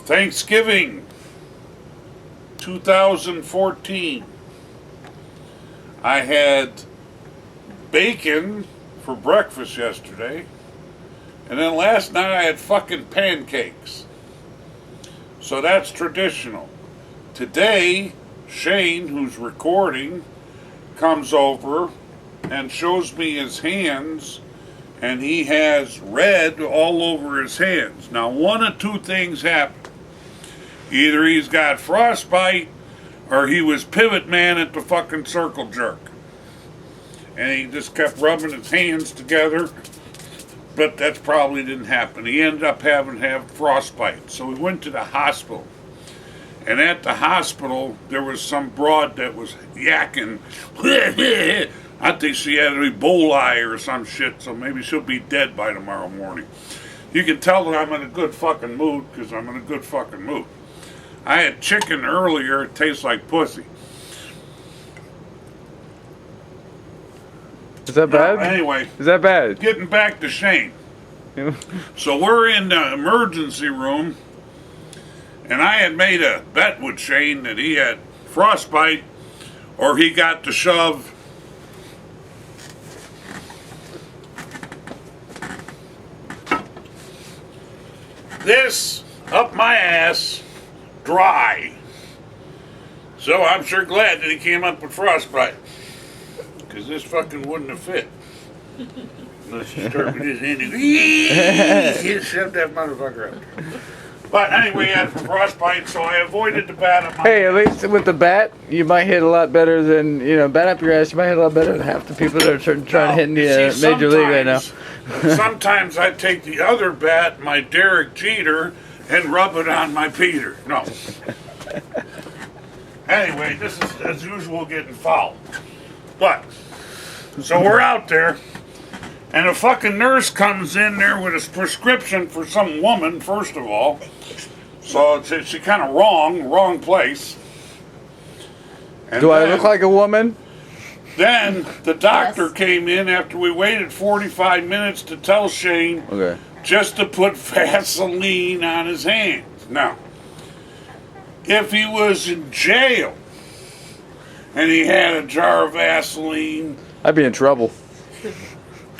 Thanksgiving 2014. I had bacon for breakfast yesterday, and then last night I had fucking pancakes. So that's traditional. Today, Shane, who's recording, comes over and shows me his hands, and he has red all over his hands. Now, one of two things happened. Either he's got frostbite, or he was pivot man at the fucking circle jerk. And he just kept rubbing his hands together, but that probably didn't happen. He ended up having to have frostbite. So we went to the hospital. And at the hospital, there was some broad that was yakking. I think she had Ebola or some shit, so maybe she'll be dead by tomorrow morning. You can tell that I'm in a good fucking mood, because I'm in a good fucking mood. I had chicken earlier, it tastes like pussy. Is that bad? Anyway. Is that bad? Getting back to Shane. So we're in the emergency room, and I had made a bet with Shane that he had frostbite, or he got to shove this up my ass dry. So I'm sure glad that he came up with frostbite, because this fucking wouldn't have fit. Unless you start with his hand and you shove that motherfucker up there. But anyway, he had frostbite, so I avoided the bat up my Hey, at least with the bat, you might hit a lot better than, bat up your ass, you might hit a lot better than half the people that are trying to hit in the Major League right now. Sometimes I take the other bat, my Derek Jeter, and rub it on my Peter. No. Anyway, this is, as usual, getting foul. But, so we're out there, and a fucking nurse comes in there with a prescription for some woman, first of all. So she kind of wrong place. And Do I look like a woman? Then the doctor came in after we waited 45 minutes to tell Shane just to put Vaseline on his hands. Now, if he was in jail and he had a jar of Vaseline, I'd be in trouble.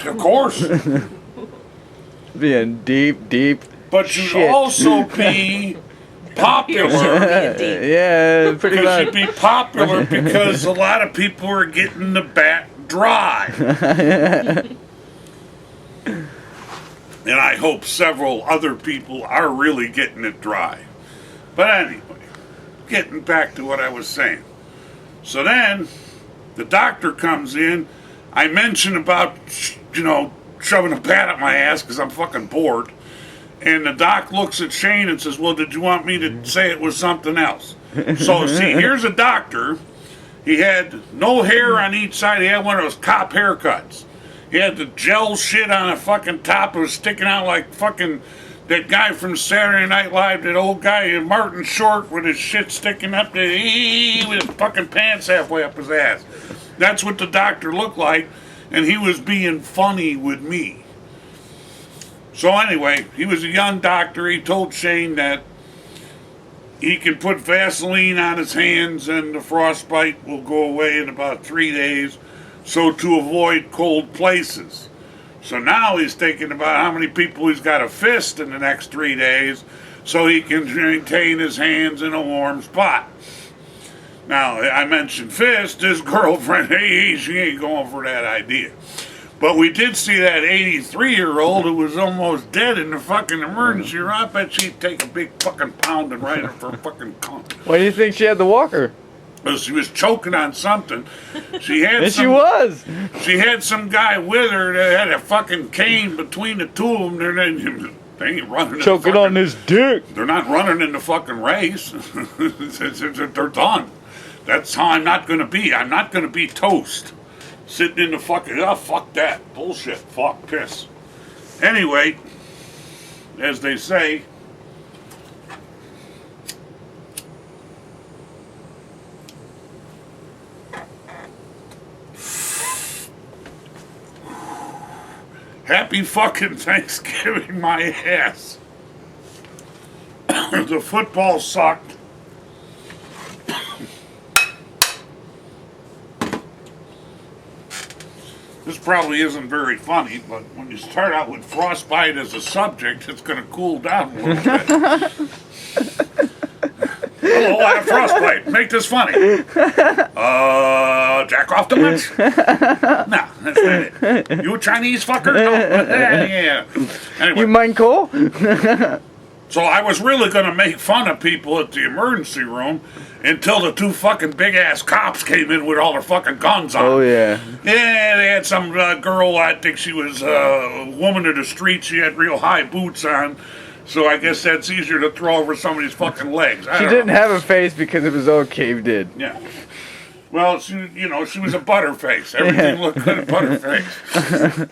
Of course. Be in deep But you'd shit. also be popular. Yeah, pretty Because much. you'd be popular because a lot of people are getting the bat dry. And I hope several other people are really getting it dry. But anyway, getting back to what I was saying. So then, the doctor comes in. I mentioned about, shoving a bat up my ass because I'm fucking bored. And the doc looks at Shane and says, well, did you want me to say it was something else? So, see, here's a doctor. He had no hair on each side. He had one of those cop haircuts. He had the gel shit on the fucking top. It was sticking out like fucking that guy from Saturday Night Live, that old guy, Martin Short, with his shit sticking up there, with his fucking pants halfway up his ass. That's what the doctor looked like, and he was being funny with me. So anyway, he was a young doctor. He told Shane that he can put Vaseline on his hands and the frostbite will go away in about 3 days, so to avoid cold places. So now he's thinking about how many people he's got to fist in the next 3 days so he can maintain his hands in a warm spot. Now, I mentioned fist, his girlfriend, she ain't going for that idea. But we did see that 83-year-old who was almost dead in the fucking emergency room. I bet she'd take a big fucking pound and ride her for a fucking cunt. Why do you think she had the walker? Because she was choking on something. She had And she was. She had some guy with her that had a fucking cane between the two of them. They ain't running. Choking on his dick. They're not running in the fucking race. They're done. That's how I'm not going to be. I'm not going to be toast. Sitting in the fucking, fuck that. Bullshit. Fuck piss. Anyway, as they say, happy fucking Thanksgiving, my ass. the football sucked. This probably isn't very funny, but when you start out with frostbite as a subject, it's going to cool down a little bit. Hello, I have frostbite. Make this funny. Jack off too much? No, that's not it. You a Chinese fucker? No. Yeah. Anyway. You mind coal? So I was really going to make fun of people at the emergency room until the two fucking big-ass cops came in with all their fucking guns on. Oh, yeah. Yeah, they had some girl, I think she was a woman of the street. She had real high boots on. So I guess that's easier to throw over somebody's fucking legs. She didn't have a face because it was all caved in. Yeah. Well, she was a butterface. Everything looked good at butterface.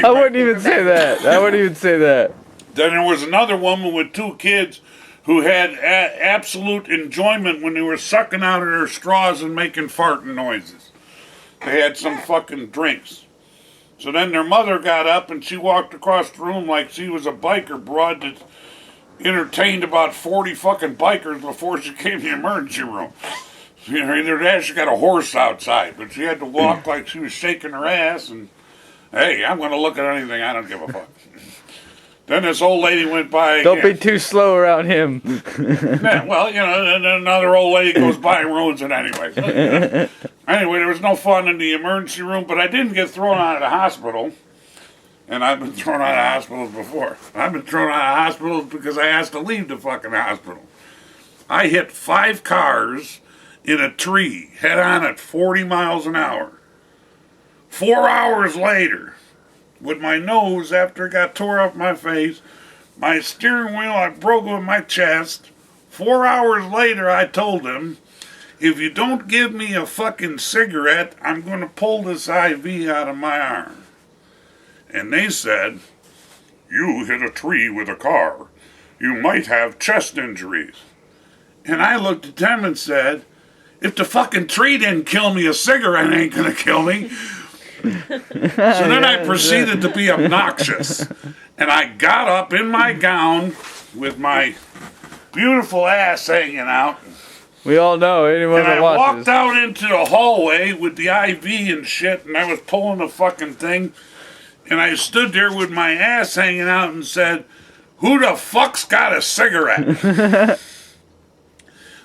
I wouldn't even say that. Then there was another woman with two kids who had absolute enjoyment when they were sucking out of their straws and making farting noises. They had some fucking drinks. So then their mother got up and she walked across the room like she was a biker broad that entertained about 40 fucking bikers before she came to the emergency room. You know, either that or she got a horse outside, but she had to walk like she was shaking her ass and, hey, I'm going to look at anything, I don't give a fuck. Then this old lady went by again. Don't be too slow around him. Yeah, well, then another old lady goes by and ruins it anyway. So, anyway, there was no fun in the emergency room, but I didn't get thrown out of the hospital. And I've been thrown out of hospitals before. I've been thrown out of hospitals because I asked to leave the fucking hospital. I hit 5 cars in a tree, head on at 40 miles an hour. 4 hours later, with my nose after it got tore off my face, my steering wheel, I broke with my chest. 4 hours later, I told them, if you don't give me a fucking cigarette, I'm going to pull this IV out of my arm. And they said, you hit a tree with a car. You might have chest injuries. And I looked at them and said, if the fucking tree didn't kill me, a cigarette ain't going to kill me. So then I proceeded to be obnoxious. And I got up in my gown with my beautiful ass hanging out. We all know, anyone and that I watches. walked out into the hallway with the IV and shit, and I was pulling the fucking thing. And I stood there with my ass hanging out and said, who the fuck's got a cigarette?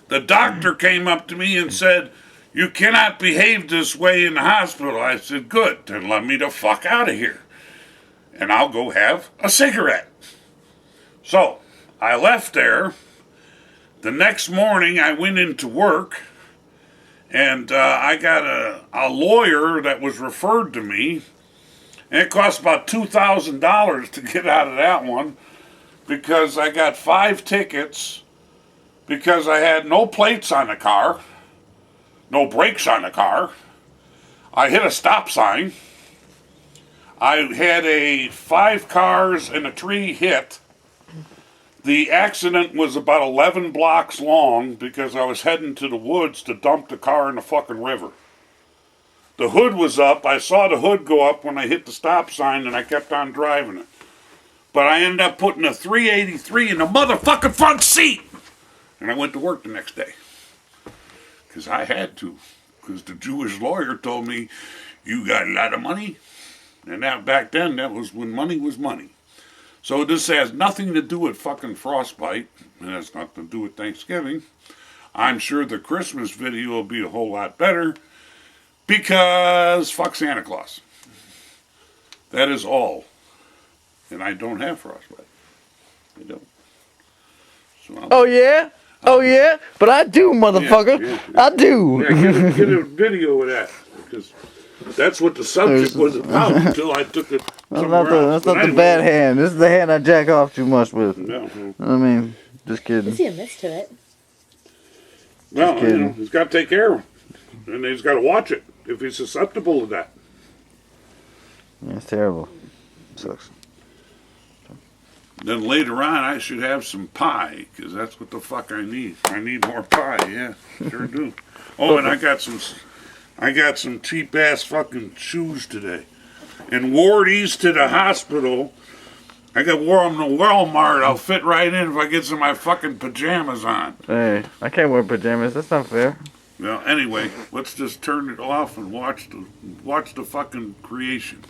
The doctor came up to me and said, you cannot behave this way in the hospital. I said, good, then let me the fuck out of here. And I'll go have a cigarette. So, I left there. The next morning, I went into work. And I got a lawyer that was referred to me. And it cost about $2,000 to get out of that one. Because I got 5 tickets. Because I had no plates on the car. No brakes on the car. I hit a stop sign. I had 5 cars and a tree hit. The accident was about 11 blocks long because I was heading to the woods to dump the car in the fucking river. The hood was up. I saw the hood go up when I hit the stop sign and I kept on driving it. But I ended up putting a 383 in the motherfucking front seat. And I went to work the next day. Because I had to. Because the Jewish lawyer told me, you got a lot of money. And that back then, that was when money was money. So this has nothing to do with fucking frostbite. It has nothing to do with Thanksgiving. I'm sure the Christmas video will be a whole lot better. Because fuck Santa Claus. That is all. And I don't have frostbite. I don't. So Oh, yeah? Oh, yeah? But I do, motherfucker. Yeah. I do. Yeah, get a video of that. Because that's what the subject was about until I took it somewhere else. That's not the bad hand. This is the hand I jack off too much with. No. I mean, just kidding. I see a miss to it. No, he's got to take care of him. And he's got to watch it if he's susceptible to that. Yeah, it's terrible. Sucks. Then later on, I should have some pie, because that's what the fuck I need. I need more pie, yeah, sure do. Oh, and I got some cheap-ass fucking shoes today. And wore these to the hospital I got wore them to Walmart. I'll fit right in if I get some of my fucking pajamas on. Hey, I can't wear pajamas. That's not fair. Well, anyway, let's just turn it off and watch the fucking creation.